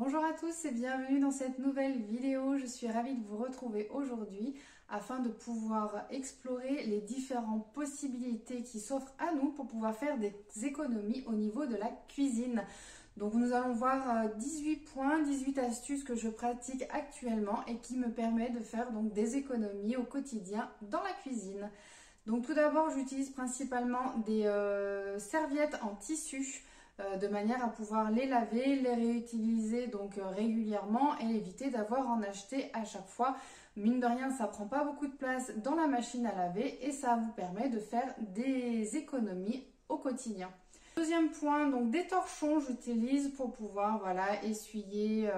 Bonjour à tous et bienvenue dans cette nouvelle vidéo. Je suis ravie de vous retrouver aujourd'hui afin de pouvoir explorer les différentes possibilités qui s'offrent à nous pour pouvoir faire des économies au niveau de la cuisine. Donc nous allons voir 18 points, 18 astuces que je pratique actuellement et qui me permettent de faire donc des économies au quotidien dans la cuisine. Donc tout d'abord, j'utilise principalement des serviettes en tissu de manière à pouvoir les laver, les réutiliser donc régulièrement et éviter d'avoir à en acheter à chaque fois. Mine de rien, ça prend pas beaucoup de place dans la machine à laver et ça vous permet de faire des économies au quotidien. Deuxième point, donc des torchons j'utilise pour pouvoir essuyer,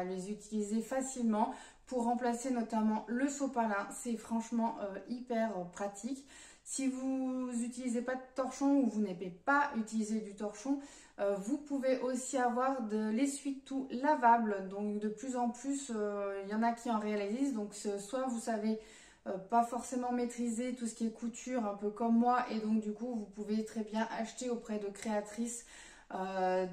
les utiliser facilement pour remplacer notamment le sopalin. C'est franchement hyper pratique. Si vous n'utilisez pas de torchon ou vous n'aimez pas utiliser du torchon, vous pouvez aussi avoir de l'essuie-tout lavable. Donc de plus en plus, il y en a qui en réalisent. Donc soit vous savez pas forcément maîtriser tout ce qui est couture, un peu comme moi, et donc du coup vous pouvez très bien acheter auprès de créatrices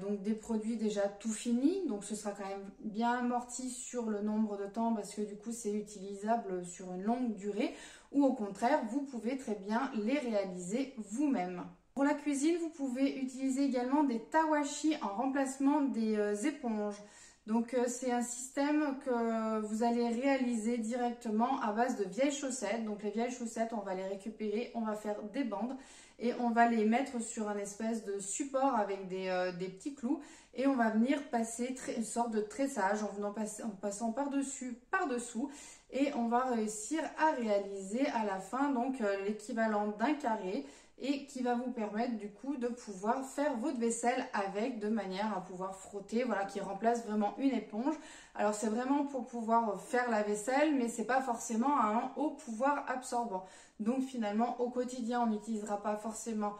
donc des produits déjà tout finis, donc ce sera quand même bien amorti sur le nombre de temps parce que du coup c'est utilisable sur une longue durée, ou au contraire vous pouvez très bien les réaliser vous-même. Pour la cuisine, vous pouvez utiliser également des tawashi en remplacement des éponges. Donc c'est un système que vous allez réaliser directement à base de vieilles chaussettes. Donc les vieilles chaussettes, on va les récupérer, on va faire des bandes et on va les mettre sur un espèce de support avec des petits clous et on va venir passer une sorte de tressage en passant par-dessus, par-dessous, et on va réussir à réaliser à la fin donc l'équivalent d'un carré, et qui va vous permettre du coup de pouvoir faire votre vaisselle avec, de manière à pouvoir frotter, voilà, qui remplace vraiment une éponge. Alors c'est vraiment pour pouvoir faire la vaisselle, mais c'est pas forcément un haut pouvoir absorbant. Donc finalement au quotidien on n'utilisera pas forcément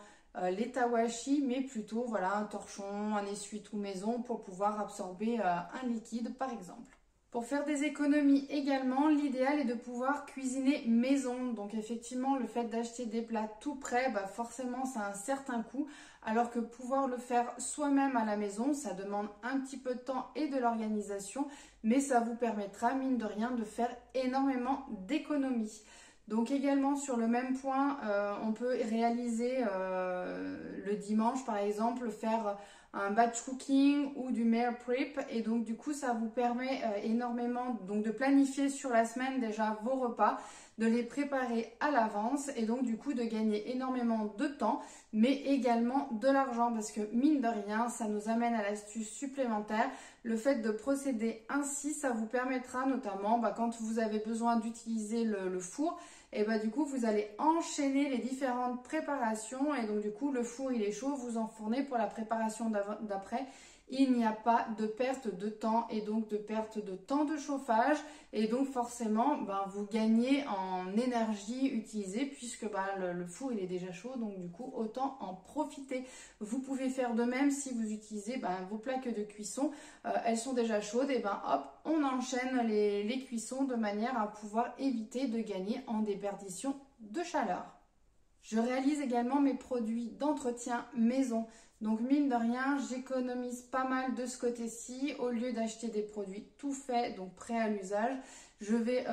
les tawashi, mais plutôt voilà un torchon, un essuie-tout maison pour pouvoir absorber un liquide par exemple. Pour faire des économies également, l'idéal est de pouvoir cuisiner maison. Donc effectivement, le fait d'acheter des plats tout prêts, forcément ça a un certain coût. Alors que pouvoir le faire soi-même à la maison, ça demande un petit peu de temps et de l'organisation. Mais ça vous permettra, mine de rien, de faire énormément d'économies. Donc également sur le même point, on peut réaliser le dimanche par exemple, faire un batch cooking ou du meal prep, et donc du coup ça vous permet énormément donc de planifier sur la semaine déjà vos repas, de les préparer à l'avance et donc du coup de gagner énormément de temps mais également de l'argent, parce que mine de rien ça nous amène à l'astuce supplémentaire. Le fait de procéder ainsi, ça vous permettra notamment quand vous avez besoin d'utiliser le four, et du coup vous allez enchaîner les différentes préparations et donc du coup le four il est chaud, vous enfournez pour la préparation d'après. Il n'y a pas de perte de temps et donc de perte de temps de chauffage, et donc forcément vous gagnez en énergie utilisée puisque le four il est déjà chaud, donc du coup autant en profiter. Vous pouvez faire de même si vous utilisez vos plaques de cuisson, elles sont déjà chaudes, et hop on enchaîne les cuissons de manière à pouvoir éviter de gagner en déperdition de chaleur. Je réalise également mes produits d'entretien maison. Donc mine de rien, j'économise pas mal de ce côté-ci. Au lieu d'acheter des produits tout faits, donc prêts à l'usage, je vais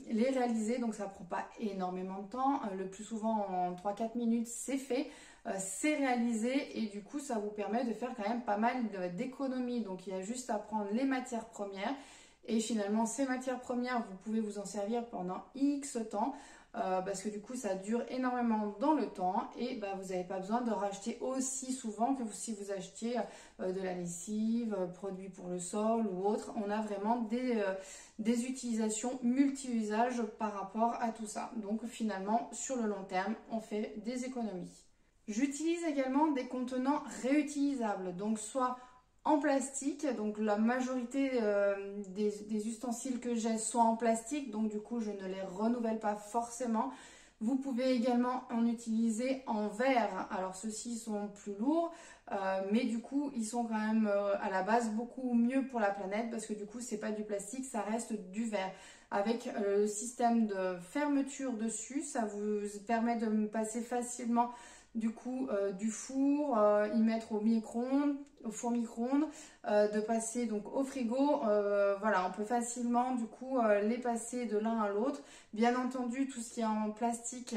les réaliser. Donc ça prend pas énormément de temps. Le plus souvent en 3-4 minutes, c'est fait. C'est réalisé et du coup, ça vous permet de faire quand même pas mal d'économies. Donc il y a juste à prendre les matières premières. Et finalement, ces matières premières, vous pouvez vous en servir pendant X temps. Parce que du coup ça dure énormément dans le temps et vous n'avez pas besoin de racheter aussi souvent que si vous achetiez de la lessive, produits pour le sol ou autre. On a vraiment des utilisations multi-usages par rapport à tout ça. Donc finalement sur le long terme on fait des économies. J'utilise également des contenants réutilisables, donc soit en plastique, donc la majorité des ustensiles que j'ai sont en plastique, donc du coup je ne les renouvelle pas forcément. Vous pouvez également en utiliser en verre. Alors ceux-ci sont plus lourds, mais du coup ils sont quand même à la base beaucoup mieux pour la planète, parce que du coup c'est pas du plastique, ça reste du verre. Avec le système de fermeture dessus, ça vous permet de passer facilement du coup du four, y mettre au micro-ondes, au four micro-ondes, de passer donc au frigo. Voilà, on peut facilement du coup les passer de l'un à l'autre. Bien entendu, tout ce qui est en plastique,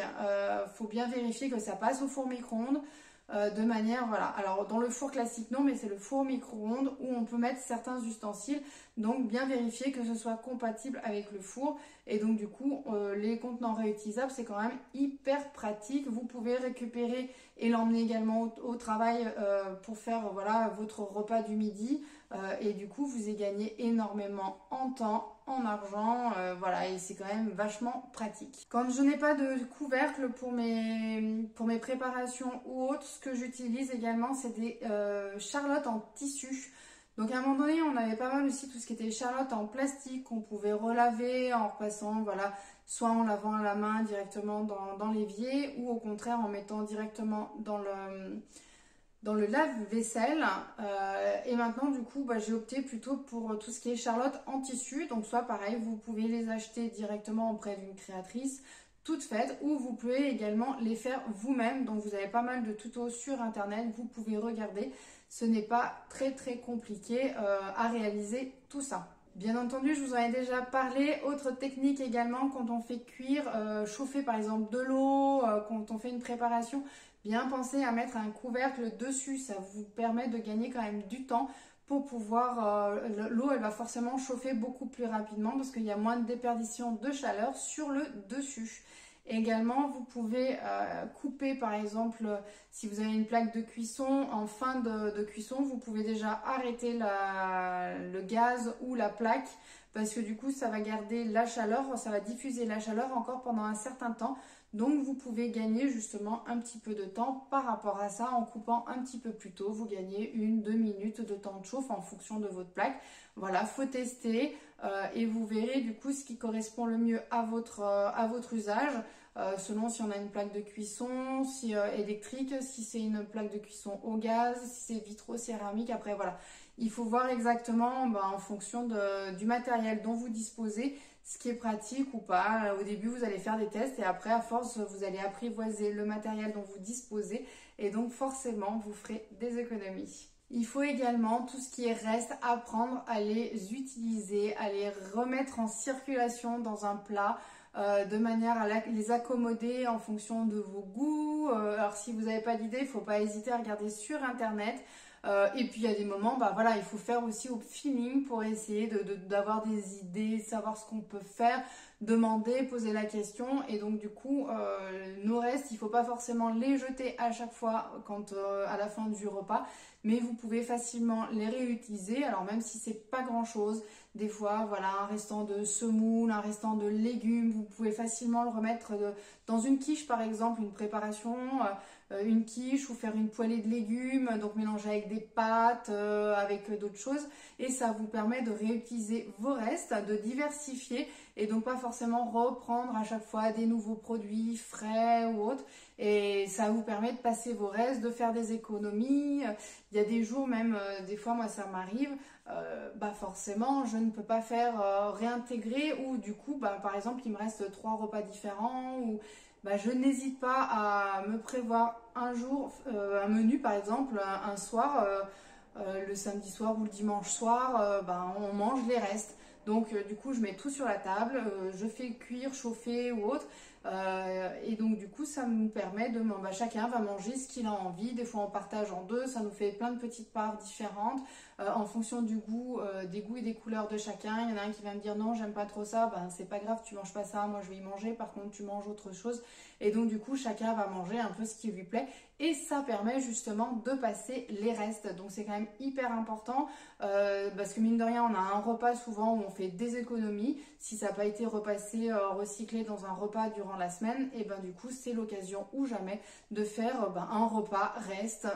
faut bien vérifier que ça passe au four micro-ondes. De manière, voilà, alors dans le four classique non, mais c'est le four micro-ondes où on peut mettre certains ustensiles, donc bien vérifier que ce soit compatible avec le four. Et donc du coup les contenants réutilisables, c'est quand même hyper pratique. Vous pouvez récupérer et l'emmener également au travail pour faire voilà votre repas du midi, et du coup vous y gagnez énormément en temps, en argent, voilà, et c'est quand même vachement pratique. Quand je n'ai pas de couvercle pour mes préparations ou autres, ce que j'utilise également c'est des charlottes en tissu. Donc à un moment donné, on avait pas mal aussi tout ce qui était charlotte en plastique qu'on pouvait relaver en repassant, voilà, soit en lavant à la main directement dans l'évier, ou au contraire en mettant directement dans le lave-vaisselle. Et maintenant du coup j'ai opté plutôt pour tout ce qui est charlotte en tissu. Donc soit pareil, vous pouvez les acheter directement auprès d'une créatrice toutes faites, ou vous pouvez également les faire vous-même. Donc vous avez pas mal de tutos sur internet, vous pouvez regarder. Ce n'est pas très compliqué à réaliser tout ça. Bien entendu, je vous en ai déjà parlé. Autre technique également, quand on fait cuire, chauffer par exemple de l'eau, quand on fait une préparation, bien penser à mettre un couvercle dessus. Ça vous permet de gagner quand même du temps pour pouvoir... l'eau, elle va forcément chauffer beaucoup plus rapidement parce qu'il y a moins de déperdition de chaleur sur le dessus. Également, vous pouvez couper par exemple, si vous avez une plaque de cuisson, en fin de cuisson, vous pouvez déjà arrêter le gaz ou la plaque parce que du coup, ça va garder la chaleur, ça va diffuser la chaleur encore pendant un certain temps. Donc, vous pouvez gagner justement un petit peu de temps par rapport à ça en coupant un petit peu plus tôt. Vous gagnez 1-2 minutes de temps de chauffe en fonction de votre plaque. Voilà, faut tester et vous verrez du coup ce qui correspond le mieux à votre usage. Selon si on a une plaque de cuisson, si électrique, si c'est une plaque de cuisson au gaz, si c'est vitrocéramique. Après voilà, il faut voir exactement en fonction du matériel dont vous disposez, ce qui est pratique ou pas. Au début vous allez faire des tests et après à force vous allez apprivoiser le matériel dont vous disposez et donc forcément vous ferez des économies. Il faut également, tout ce qui reste, apprendre à les utiliser, à les remettre en circulation dans un plat, de manière à les accommoder en fonction de vos goûts. Alors si vous n'avez pas d'idée, il ne faut pas hésiter à regarder sur internet. Et puis il y a des moments, voilà, il faut faire aussi au feeling pour essayer d'avoir des idées, savoir ce qu'on peut faire, demander, poser la question. Et donc du coup, nos restes, il ne faut pas forcément les jeter à chaque fois à la fin du repas, mais vous pouvez facilement les réutiliser. Alors même si c'est pas grand chose, des fois, voilà, un restant de semoule, un restant de légumes, vous pouvez facilement le remettre dans une quiche par exemple, une préparation, une quiche ou faire une poêlée de légumes, donc mélanger avec des pâtes, avec d'autres choses, et ça vous permet de réutiliser vos restes, de diversifier et donc pas forcément reprendre à chaque fois des nouveaux produits frais ou autres, et ça vous permet de passer vos restes, de faire des économies. Il y a des jours même, des fois moi ça m'arrive, forcément je ne peux pas faire réintégrer, ou du coup par exemple il me reste 3 repas différents, ou je n'hésite pas à me prévoir un jour un menu par exemple un soir, le samedi soir ou le dimanche soir, on mange les restes. Donc du coup je mets tout sur la table, je fais cuire, chauffer ou autre, et donc du coup ça nous permet de chacun va manger ce qu'il a envie. Des fois on partage en deux, ça nous fait plein de petites parts différentes en fonction du goût, des goûts et des couleurs de chacun. Il y en a un qui va me dire non j'aime pas trop ça, c'est pas grave, tu manges pas ça, moi je vais y manger, par contre tu manges autre chose. Et donc du coup chacun va manger un peu ce qui lui plaît, et ça permet justement de passer les restes. Donc c'est quand même hyper important, parce que mine de rien on a un repas souvent où on fait des économies. Si ça n'a pas été repassé, recyclé dans un repas durant la semaine, et du coup c'est l'occasion ou jamais de faire un repas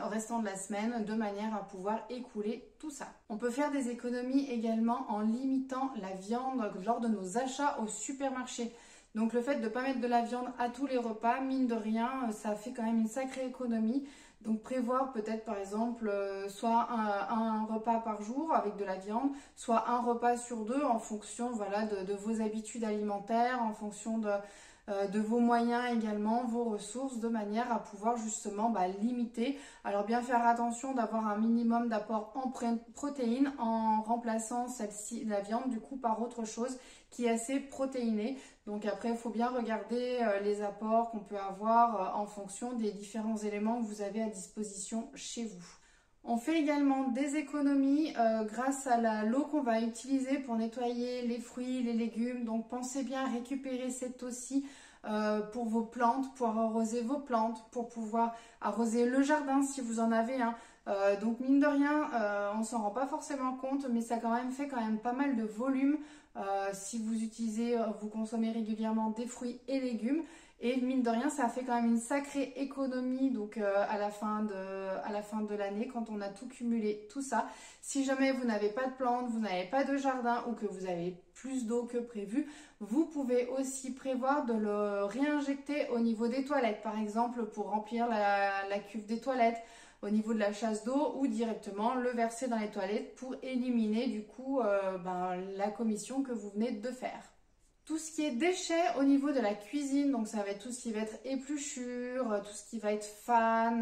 restant de la semaine, de manière à pouvoir écouler tout ça. On peut faire des économies également en limitant la viande lors de nos achats au supermarché. Donc le fait de ne pas mettre de la viande à tous les repas, mine de rien, ça fait quand même une sacrée économie. Donc prévoir peut-être par exemple soit un repas par jour avec de la viande, soit un repas sur deux en fonction de vos habitudes alimentaires, en fonction de vos moyens également, vos ressources, de manière à pouvoir justement limiter. Alors bien faire attention d'avoir un minimum d'apport en protéines en remplaçant celle-ci, la viande du coup, par autre chose qui est assez protéinée. Donc après, il faut bien regarder les apports qu'on peut avoir en fonction des différents éléments que vous avez à disposition chez vous. On fait également des économies grâce à l'eau qu'on va utiliser pour nettoyer les fruits, les légumes. Donc pensez bien à récupérer cette eau-ci pour vos plantes, pour arroser vos plantes, pour pouvoir arroser le jardin si vous en avez un. Donc mine de rien, on s'en rend pas forcément compte, mais ça fait quand même pas mal de volume si vous consommez régulièrement des fruits et légumes. Et mine de rien, ça fait quand même une sacrée économie donc à la fin de l'année quand on a tout cumulé, tout ça. Si jamais vous n'avez pas de plantes, vous n'avez pas de jardin ou que vous avez plus d'eau que prévu, vous pouvez aussi prévoir de le réinjecter au niveau des toilettes, par exemple pour remplir la cuve des toilettes, au niveau de la chasse d'eau, ou directement le verser dans les toilettes pour éliminer du coup la commission que vous venez de faire. Tout ce qui est déchets au niveau de la cuisine, donc ça va être tout ce qui va être épluchure, tout ce qui va être fan,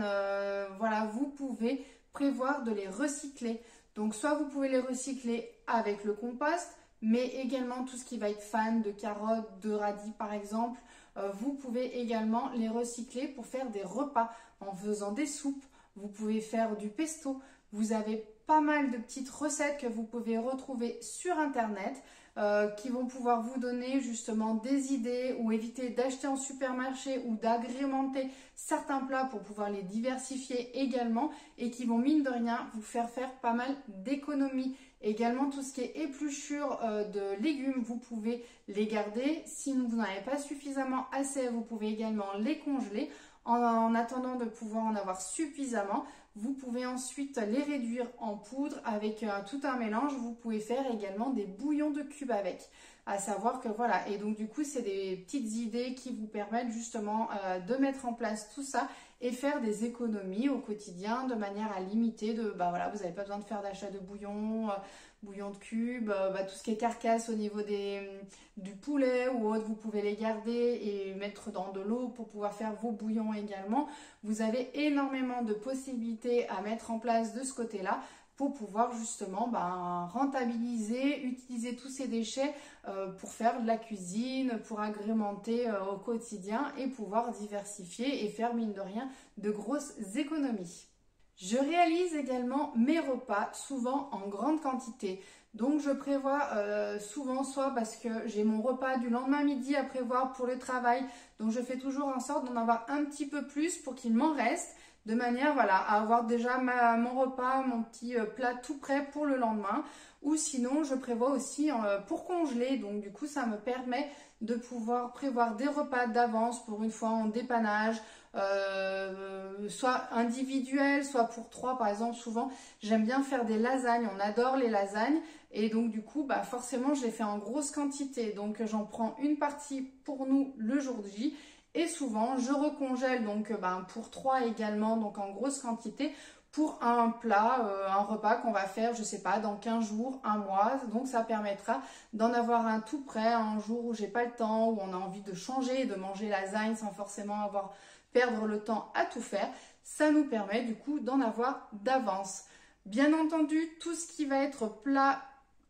voilà, vous pouvez prévoir de les recycler. Donc soit vous pouvez les recycler avec le compost, mais également tout ce qui va être fan de carottes, de radis par exemple, vous pouvez également les recycler pour faire des repas en faisant des soupes. Vous pouvez faire du pesto. Vous avez pas mal de petites recettes que vous pouvez retrouver sur internet qui vont pouvoir vous donner justement des idées ou éviter d'acheter en supermarché ou d'agrémenter certains plats pour pouvoir les diversifier également et qui vont mine de rien vous faire pas mal d'économies. Également tout ce qui est épluchure de légumes, vous pouvez les garder. Si vous n'en avez pas suffisamment assez, vous pouvez également les congeler. En attendant de pouvoir en avoir suffisamment, vous pouvez ensuite les réduire en poudre avec tout un mélange. Vous pouvez faire également des bouillons de cubes avec. À savoir que voilà, et donc du coup c'est des petites idées qui vous permettent justement de mettre en place tout ça et faire des économies au quotidien de manière à limiter vous n'avez pas besoin de faire d'achat de bouillon de cubes, tout ce qui est carcasse au niveau du poulet ou autre, vous pouvez les garder et mettre dans de l'eau pour pouvoir faire vos bouillons également. Vous avez énormément de possibilités à mettre en place de ce côté-là pour pouvoir justement rentabiliser, utiliser tous ces déchets pour faire de la cuisine, pour agrémenter au quotidien et pouvoir diversifier et faire mine de rien de grosses économies. Je réalise également mes repas souvent en grande quantité. Donc je prévois souvent soit parce que j'ai mon repas du lendemain midi à prévoir pour le travail. Donc je fais toujours en sorte d'en avoir un petit peu plus pour qu'il m'en reste. De manière à avoir déjà mon repas, mon petit plat tout prêt pour le lendemain. Ou sinon je prévois aussi pour congeler. Donc du coup ça me permet de pouvoir prévoir des repas d'avance pour une fois en dépannage. Soit individuel, soit pour 3 par exemple. Souvent j'aime bien faire des lasagnes, on adore les lasagnes et donc du coup forcément je les fais en grosse quantité, donc j'en prends une partie pour nous le jour J et souvent je recongèle donc pour 3 également, donc en grosse quantité pour un plat, un repas qu'on va faire, je sais pas, dans 15 jours, un mois. Donc ça permettra d'en avoir un tout prêt un jour où j'ai pas le temps, où on a envie de changer, de manger lasagne sans forcément perdre le temps à tout faire. Ça nous permet du coup d'en avoir d'avance. Bien entendu, tout ce qui va être plat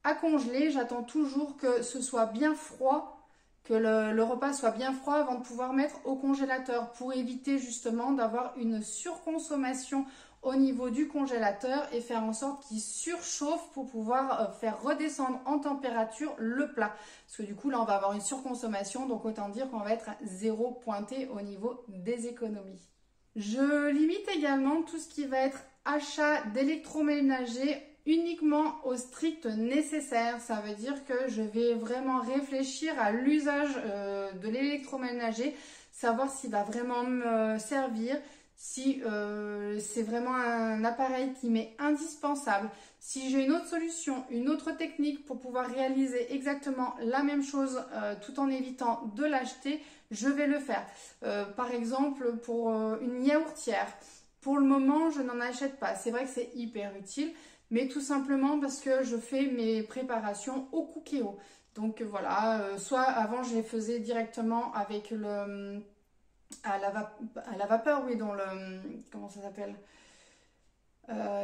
à congeler, j'attends toujours que ce soit bien froid, que le repas soit bien froid avant de pouvoir mettre au congélateur pour éviter justement d'avoir une surconsommation au niveau du congélateur et faire en sorte qu'il surchauffe pour pouvoir faire redescendre en température le plat. Parce que du coup là on va avoir une surconsommation, donc autant dire qu'on va être à 0 pointé au niveau des économies. Je limite également tout ce qui va être achat d'électroménager uniquement au strict nécessaire. Ça veut dire que je vais vraiment réfléchir à l'usage de l'électroménager, savoir s'il va vraiment me servir, si c'est vraiment un appareil qui m'est indispensable. Si j'ai une autre solution, une autre technique pour pouvoir réaliser exactement la même chose tout en évitant de l'acheter, je vais le faire. Par exemple, pour une yaourtière, pour le moment, je n'en achète pas. C'est vrai que c'est hyper utile, mais tout simplement parce que je fais mes préparations au Cookéo. Donc voilà, soit avant je les faisais directement avec à la vapeur, oui, dans le, comment ça s'appelle,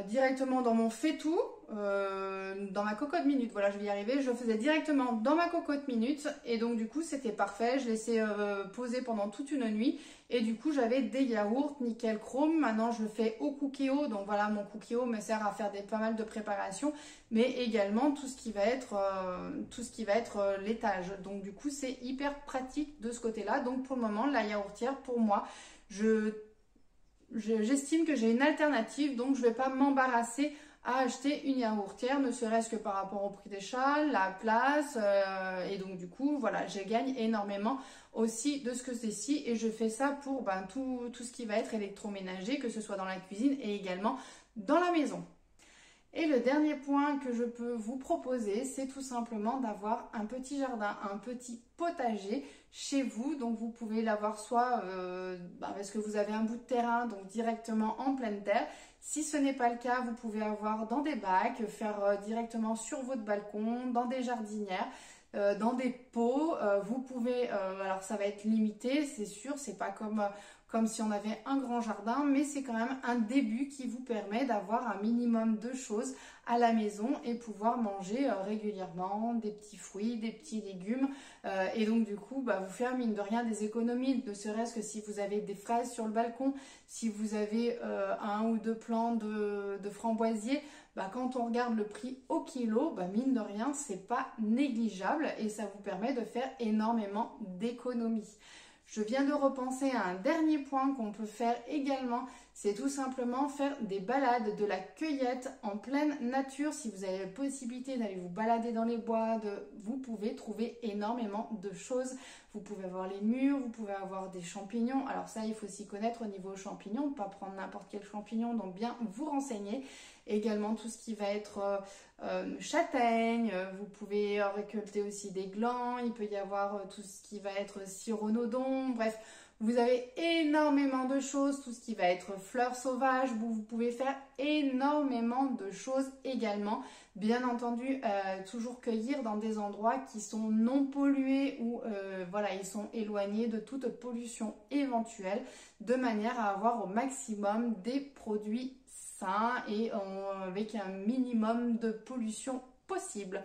directement dans mon faitout, dans ma cocotte minute. Voilà, je vais y arriver. Je le faisais directement dans ma cocotte minute et donc du coup c'était parfait. Je laissais poser pendant toute une nuit et du coup j'avais des yaourts nickel chrome. Maintenant je le fais au cookéo, donc voilà, mon cookéo me sert à faire pas mal de préparations, mais également tout ce qui va être laitage. Donc du coup c'est hyper pratique de ce côté-là. Donc pour le moment la yaourtière, pour moi, j'estime que j'ai une alternative, donc je ne vais pas m'embarrasser à acheter une yaourtière, ne serait-ce que par rapport au prix des chats, la place, et donc du coup, voilà, je gagne énormément aussi de ce que c'est ci, et je fais ça pour tout ce qui va être électroménager, que ce soit dans la cuisine et également dans la maison. Et le dernier point que je peux vous proposer, c'est tout simplement d'avoir un petit jardin, un petit potager chez vous. Donc vous pouvez l'avoir soit parce que vous avez un bout de terrain, donc directement en pleine terre. Si ce n'est pas le cas, vous pouvez avoir dans des bacs, faire directement sur votre balcon, dans des jardinières, dans des pots. Vous pouvez, alors ça va être limité, c'est sûr, c'est pas comme si on avait un grand jardin, mais c'est quand même un début qui vous permet d'avoir un minimum de choses à la maison et pouvoir manger régulièrement des petits fruits, des petits légumes, et donc du coup vous faire mine de rien des économies, ne serait-ce que si vous avez des fraises sur le balcon, si vous avez un ou deux plants de framboisiers, quand on regarde le prix au kilo, mine de rien c'est pas négligeable et ça vous permet de faire énormément d'économies. Je viens de repenser à un dernier point qu'on peut faire également, c'est tout simplement faire des balades, de la cueillette en pleine nature. Si vous avez la possibilité d'aller vous balader dans les bois, vous pouvez trouver énormément de choses. Vous pouvez avoir les mûres, vous pouvez avoir des champignons. Alors ça, il faut s'y connaître au niveau champignons, pas prendre n'importe quel champignon, donc bien vous renseigner. Également tout ce qui va être châtaigne, vous pouvez récolter aussi des glands, il peut y avoir tout ce qui va être cyronodon, bref, vous avez énormément de choses, tout ce qui va être fleurs sauvages, vous pouvez faire énormément de choses également. Bien entendu, toujours cueillir dans des endroits qui sont non pollués ou voilà, ils sont éloignés de toute pollution éventuelle, de manière à avoir au maximum des produits sains et avec un minimum de pollution possible.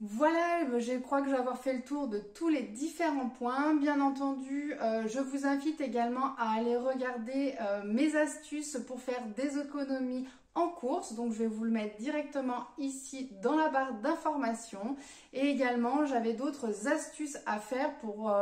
Voilà, je crois que je vais avoir fait le tour de tous les différents points. Bien entendu, je vous invite également à aller regarder mes astuces pour faire des économies en course. Donc, je vais vous le mettre directement ici dans la barre d'informations. Et également, j'avais d'autres astuces à faire pour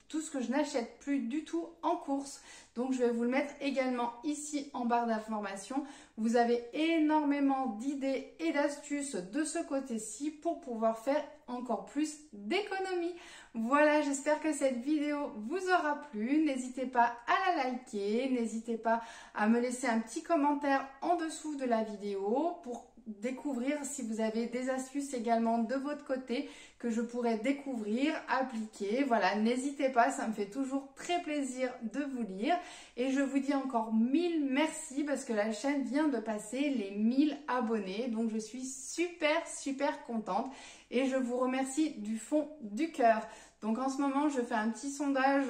tout ce que je n'achète plus du tout en course. Donc, je vais vous le mettre également ici en barre d'informations. Vous avez énormément d'idées et d'astuces de ce côté-ci pour pouvoir faire encore plus d'économies. Voilà, j'espère que cette vidéo vous aura plu. N'hésitez pas à la liker, n'hésitez pas à me laisser un petit commentaire en dessous de la vidéo pour découvrir si vous avez des astuces également de votre côté que je pourrais découvrir, appliquer. Voilà, n'hésitez pas, ça me fait toujours très plaisir de vous lire et je vous dis encore 1000 merci parce que la chaîne vient de passer les 1000 abonnés, donc je suis super contente et je vous remercie du fond du cœur. Donc en ce moment je fais un petit sondage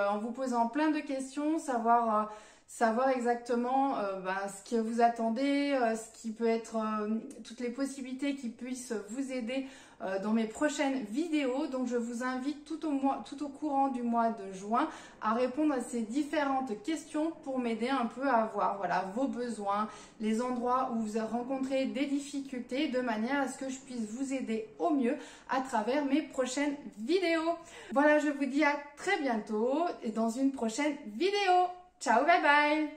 en vous posant plein de questions, savoir exactement ce que vous attendez, ce qui peut être toutes les possibilités qui puissent vous aider dans mes prochaines vidéos. Donc je vous invite tout au courant du mois de juin à répondre à ces différentes questions pour m'aider un peu à voir vos besoins, les endroits où vous rencontrez des difficultés, de manière à ce que je puisse vous aider au mieux à travers mes prochaines vidéos. Voilà, je vous dis à très bientôt et dans une prochaine vidéo. Ciao, bye bye!